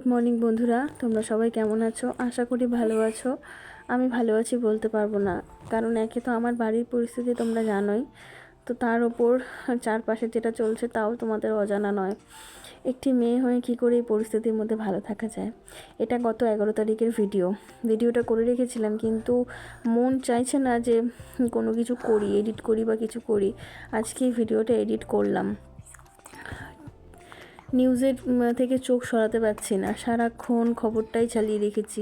Good morning বন্ধুরা, তোমরা সবাই কেমন আছো? আশা করি ভালো আছো। আমি ভালো আছি বলতে পারবো না, কারণ একে তো আমার বাড়ির পরিস্থিতি তোমরা জানোই, তো তার ওপর চারপাশে যেটা চলছে তাও তোমাদের অজানা নয়। একটি মেয়ে হয়ে কী করে এই পরিস্থিতির মধ্যে ভালো থাকা যায়। এটা গত 11 তারিখের ভিডিওটা করে রেখেছিলাম, কিন্তু মন চাইছে না যে কোনো কিছু করি, এডিট করি বা কিছু করি। আজকে এই ভিডিওটা এডিট করলাম। নিউজের থেকে চোখ সরাতে পারছি না, সারাক্ষণ খবরটাই চালিয়ে রেখেছি,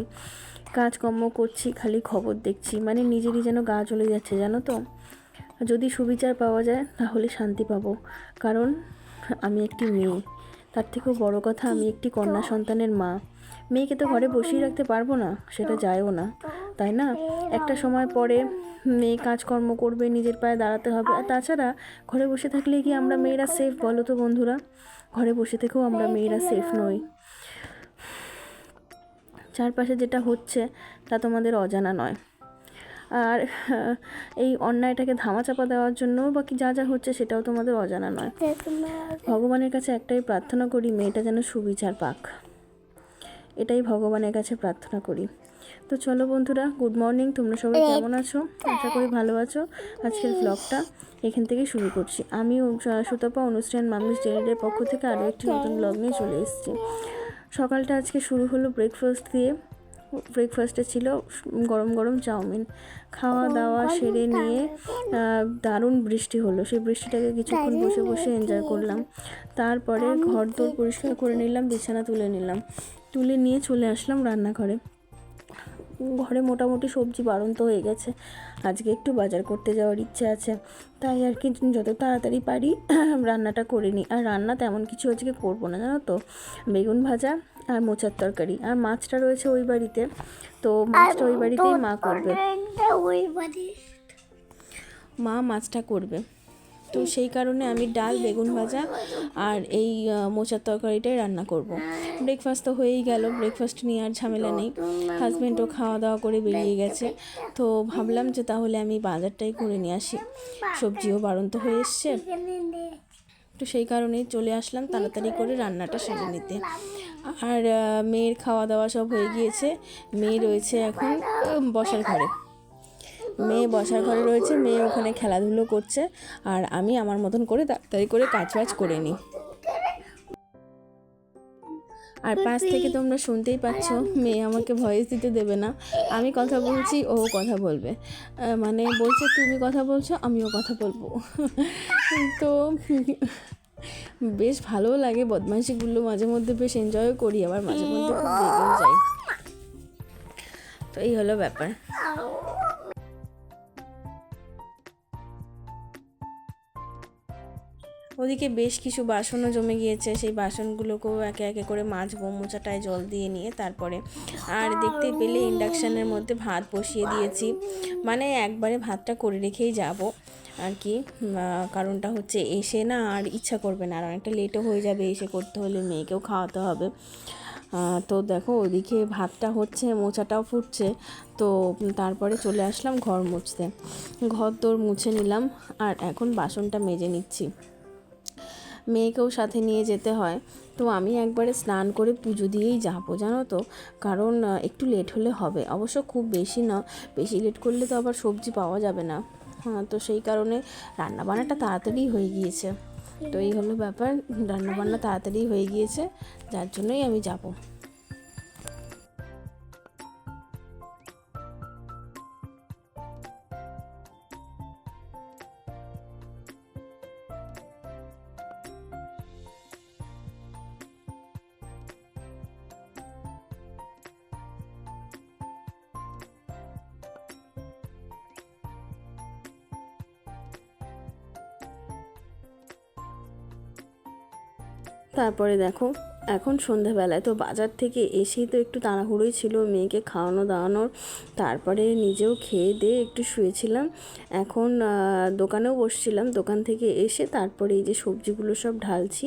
কাজকর্ম করছি, খালি খবর দেখছি, মানে নিজেরই যেন গা চলে যাচ্ছে জানো তো। যদি সুবিচার পাওয়া যায় তাহলে শান্তি পাবো, কারণ আমি একটি মেয়ে, তার থেকেও বড় কথা আমি একটি কন্যা সন্তানের মা। মেয়েকে তো ঘরে বসিয়ে রাখতে পারবো না, সেটা যায়ও না, তাই না? একটা সময় পরে মেয়ে কাজকর্ম করবে, নিজের পায়ে দাঁড়াতে হবে। আর তাছাড়া ঘরে বসে থাকলে কি আমরা মেয়েরা সেফ বলো তো বন্ধুরা? ঘরে বসে থেকেও আমরা মেয়েরা সেফ নই। চারপাশে যেটা হচ্ছে তা তোমাদের অজানা নয়। আর এই অন্যায়টাকে ধামাচাপা দেওয়ার জন্য বা কি যা যা হচ্ছে সেটাও তোমাদের অজানা নয়। ভগবানের কাছে একটাই প্রার্থনা করি, মেয়েটা যেন সুবিচার পাক, এটাই ভগবানের কাছে প্রার্থনা করি। তো চলো বন্ধুরা, গুড মর্নিং, তোমরা সবাই কেমন আছো? আশা করি ভালো আছো। আজকের ব্লগটা এখান থেকে শুরু করছি। আমি সুতপা অনুষ্ঠান মামিস ডেলিডের পক্ষ থেকে আরও একটি নতুন ব্লগ নিয়ে চলে এসেছি। সকালটা আজকে শুরু হলো ব্রেকফাস্ট দিয়ে। ব্রেকফাস্টে ছিল গরম গরম চাউমিন। খাওয়া দাওয়া সেরে নিয়ে দারুণ বৃষ্টি হলো, সেই বৃষ্টিটাকে কিছুক্ষণ বসে বসে এনজয় করলাম। তারপরে ঘর দোর পরিষ্কার করে নিলাম, বিছানা তুলে নিয়ে চলে আসলাম রান্নাঘরে। ঘরে মোটামুটি সবজি বাড়ন্ত হয়ে গেছে, আজকে একটু বাজার করতে যাওয়ার ইচ্ছে আছে, তাই আর কি যত তাড়াতাড়ি পারি রান্নাটা করে নিই। আর রান্না তেমন কিছু আজকে করবো না জানো তো, বেগুন ভাজা আর মোচার তরকারি। আর মাছটা রয়েছে ওই বাড়িতে, তো মাছটা ওই বাড়িতেই মা করবে, মা মাছটা করবে। তো সেই কারণে আমি ডাল, বেগুন ভাজা আর এই মোচার তরকারিটাই রান্না করব। ব্রেকফাস্ট তো হয়েই গেল, ব্রেকফাস্ট নিয়ে আর ঝামেলা নেই। হাজব্যান্ডও খাওয়া দাওয়া করে বেরিয়ে গেছে, তো ভাবলাম যে তাহলে আমি বাজারটাই করে নিয়ে আসি, সবজিও বাড়ন্ত হয়ে এসছে। তো সেই কারণেই চলে আসলাম তাড়াতাড়ি করে রান্নাটা সেরে নিতে। আর মেয়ের খাওয়া দাওয়া সব হয়ে গিয়েছে, মেয়ে রয়েছে এখন বসার ঘরে, রয়েছে, মেয়ে ওখানে খেলাধুলো করছে, আর আমি আমার মতন করে তাড়াতাড়ি করে কাজবাজ করে নিই। আর পাশ থেকে তোমরা শুনতেই পাচ্ছ, মেয়ে আমাকে ভয়েস দিতে দেবে না, আমি কথা বলছি ও কথা বলবে, মানে বলছে তুমি কথা বলছো আমিও কথা বলবো। তো বেশ ভালোও লাগে, বদমাইশিগুলো মাঝে মধ্যে বেশ এনজয়ও করি, আবার মাঝে মধ্যে খুব রেগেও যাই। তো এই হলো ব্যাপার। ওদিকে বেশ কিছু বাসনও জমে গিয়েছে, সেই বাসনগুলোকেও একে একে করে মাজবো, মোচাটায় জল দিয়ে নিয়ে তারপরে। আর দেখতে পেলে ইন্ডাকশানের মধ্যে ভাত বসিয়ে দিয়েছি, মানে একবারে ভাতটা করে রেখেই যাব আর কি। কারণটা হচ্ছে এসে না আর ইচ্ছা করবে না, আর অনেকটা লেটও হয়ে যাবে এসে করতে হলে, মেয়েকেও খাওয়াতে হবে। তো দেখো ওদিকে ভাতটা হচ্ছে, মোচাটাও ফুটছে, তো তারপরে চলে আসলাম ঘর মুছতে। ঘর দোর মুছে নিলাম, আর এখন বাসনটা মেজে নিচ্ছি। মেয়েকেও সাথে নিয়ে যেতে হয়, তো আমি একবারে স্নান করে পুজো দিয়েই যাবো জানো তো, কারণ একটু লেট হলে হবে, অবশ্য খুব বেশি না, বেশি লেট করলে তো আবার সবজি পাওয়া যাবে না। তো সেই কারণে রান্নাবান্নাটা তাড়াতাড়ি হয়ে গিয়েছে। তো এই হলো ব্যাপার, রান্নাবান্না তাড়াতাড়ি হয়ে গিয়েছে, যার জন্যই আমি যাব। তারপরে দেখো এখন সন্ধ্যাবেলায়, তো বাজার থেকে এসেই তো একটু তাড়াহুড়োই ছিল, মেয়েকে খাওয়ানো দাওয়ানোর, তারপরে নিজেও খেয়ে দিয়ে একটু শুয়েছিলাম। এখন দোকানেও বসছিলাম, দোকান থেকে এসে তারপরে এই যে সবজিগুলো সব ঢালছি।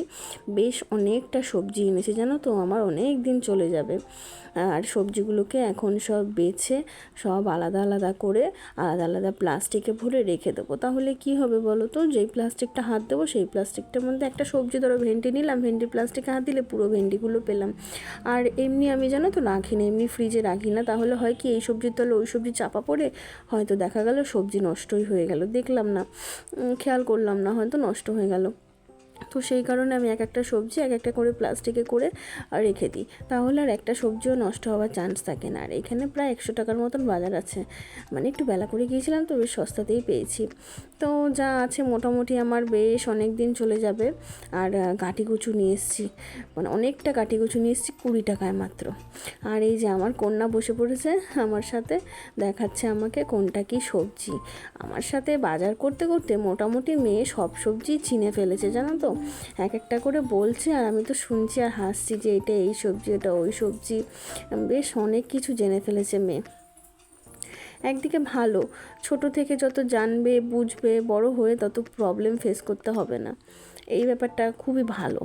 বেশ অনেকটা সবজি এনেছে জানো তো, আমার অনেক দিন চলে যাবে। আর সবজিগুলোকে এখন সব বেছে সব আলাদা আলাদা করে আলাদা আলাদা প্লাস্টিকে ভরে রেখে দেবো। তাহলে কি হবে বলো তো, যেই প্লাস্টিকটা হাত দেবো সেই প্লাস্টিকটার মধ্যে একটা সবজি, ধরো ভেন্ডি নিলাম, ভেন্ডির প্লাস্টিকে হাত দিলে পুরো বড় ভেন্ডিগুলো পেলাম। আর এমনি আমি জানো তো রাখি না, এমনি ফ্রিজে রাখি না, তাহলে হয় কি এই সবজির তলে ওই সবজি চাপা পড়ে হয়তো দেখা গেল সবজি নষ্টই হয়ে গেল, দেখলাম না, খেয়াল করলাম না, হয়তো নষ্ট হয়ে গেল। তো সেই কারণে আমি এক একটা সবজি এক একটা করে প্লাস্টিকে করে রেখে দিই, তাহলে আর একটা সবজিও নষ্ট হওয়ার চান্স থাকে না। আর এখানে প্রায় 100 টাকার মতন বাজার আছে, মানে একটু বেলা করে গিয়েছিলাম তো বেশ সস্তাতেই পেয়েছি। তো যা আছে মোটামুটি আমার বেশ অনেক দিন চলে যাবে। আর কাঠিকুচু নিয়ে এসেছি, মানে অনেকটা কাঠিকুচু নিয়ে এসেছি 20 টাকায় মাত্র। আর এই যে আমার কন্যা বসে পড়েছে আমার সাথে, দেখাচ্ছে আমাকে কোনটা কি সবজি। আমার সাথে বাজার করতে করতে মোটামুটি মেয়ে সব সবজি চিনে ফেলেছে জানো তো, এক একটা করে বলছে আর আমি তো শুনছি আর হাসছি যে এটা এই সবজি এটা ওই সবজি, বেশ অনেক কিছু জেনে ফেলেছে মেয়ে। একদিকে ভালো, ছোট থেকে যত জানবে বুঝবে বড় হয়ে তত প্রবলেম ফেস করতে হবে না, এই ব্যাপারটা খুবই ভালো।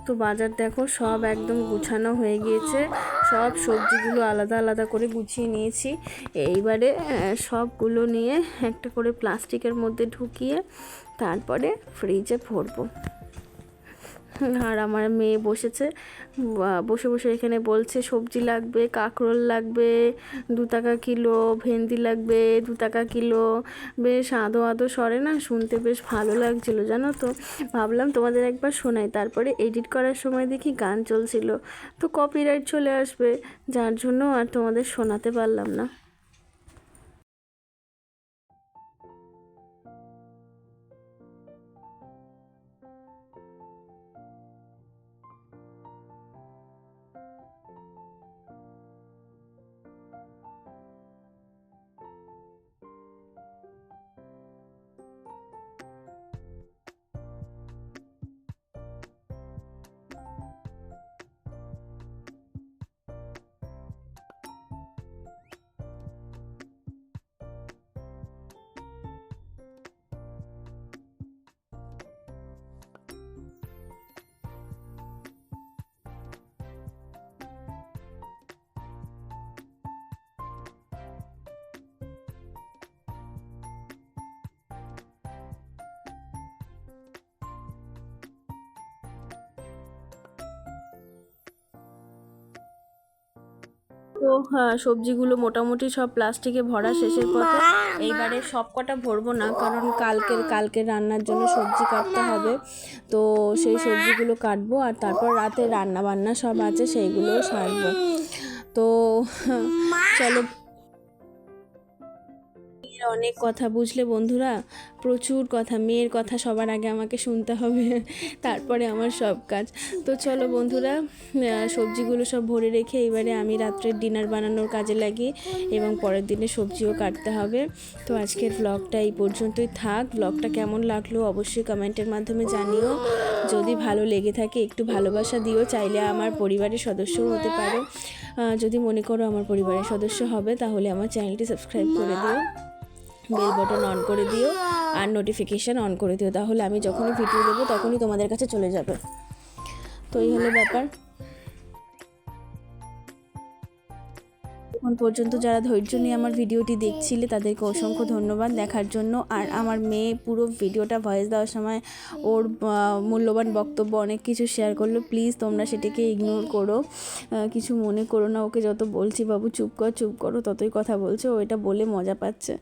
তো বাজার দেখো সব একদম গুছানো হয়ে গিয়েছে, সব সবজিগুলো আলাদা আলাদা করে গুছিয়ে নিয়েছি। এইবারে সবগুলো নিয়ে একটা করে প্লাস্টিকের মধ্যে ঢুকিয়ে তারপরে ফ্রিজে ভরবো। আর আমার মেয়ে বসেছে, বসে বসে এখানে বলছে সবজি লাগবে, কাঁকরোল লাগবে 2 টাকা কিলো, ভেন্ডি লাগবে 2 টাকা কিলো। বেশ আদো আদো সরে না, শুনতে বেশ ভালো লাগছিলো জানো তো। ভাবলাম তোমাদের একবার শোনাই, তারপরে এডিট করার সময় দেখি গান চলছিল, তো কপিরাইট চলে আসবে, যার জন্য আর তোমাদের শোনাতে পারলাম না। তো সবজিগুলো মোটামুটি সব প্লাস্টিকে ভরা শেষের পথে। এইবারে সব কটা ভরবো না, কারণ কালকে রান্নার জন্য সবজি কাটতে হবে, তো সেই সবজিগুলো কাটবো আর তারপর রাতে রান্না বান্না সব আছে সেইগুলোও সারবো। তো চলো, অনেক কথা বুঝলে বন্ধুরা, প্রচুর কথা, মেয়ের কথা সবার আগে আমাকে শুনতে হবে, তারপরে আমার সব কাজ। তো চলো বন্ধুরা, সবজিগুলো সব ভরে রেখে এবারে আমি রাত্রের ডিনার বানানোর কাজে লাগি এবং পরের দিনে সবজিও কাটতে হবে। তো আজকের ব্লগটা এই পর্যন্তই থাক। ব্লগটা কেমন লাগলো অবশ্যই কমেন্টের মাধ্যমে জানিও, যদি ভালো লেগে থাকে একটু ভালোবাসা দিও, চাইলে আমার পরিবারের সদস্যও হতে পারো। যদি মনে করো আমার পরিবারের সদস্য হবে তাহলে আমার চ্যানেলটি সাবস্ক্রাইব করে দিও, বেল বাটন অন করে দিও আর নোটিফিকেশান অন করে দিও, তাহলে আমি যখনই ভিডিও দেবো তখনই তোমাদের কাছে চলে যাবে। তো এই হলো ব্যাপার। এখন পর্যন্ত যারা ধৈর্য নিয়ে আমার ভিডিওটি দেখছিলে তাদেরকে অসংখ্য ধন্যবাদ দেখার জন্য। আর আমার মেয়ে পুরো ভিডিওটা ভয়েস দেওয়ার সময় ওর মূল্যবান বক্তব্য অনেক কিছু শেয়ার করলো, প্লিজ তোমরা সেটাকে ইগনোর করো, কিছু মনে করো না। ওকে যত বলছি বাবু চুপ করো ততই কথা বলছে, ও এটা বলে মজা পাচ্ছে।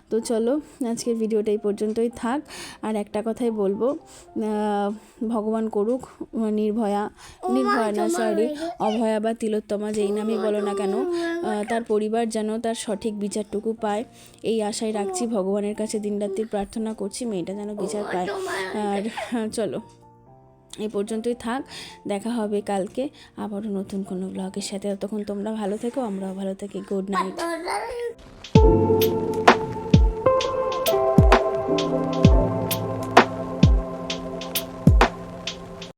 তো চলো আজকের ভিডিওটা এই পর্যন্তই থাক। আর একটা কথাই বলবো, ভগবান করুক নির্ভয়া না সরি অভয়া বা তিলোত্তমা যেই নামই বলো না কেন, তার পরিবার যেন তার সঠিক বিচারটুকু পায় এই আশায় রাখছি, ভগবানের কাছে দিনরাত্রি প্রার্থনা করছি মেয়েটা যেন বিচার পায়। আর চলো এই পর্যন্তই থাক, দেখা হবে কালকে আবারও নতুন কোনো ব্লগের সাথে। ততক্ষণ তোমরা ভালো থেকো, আমরাও ভালো থাকি। Good night.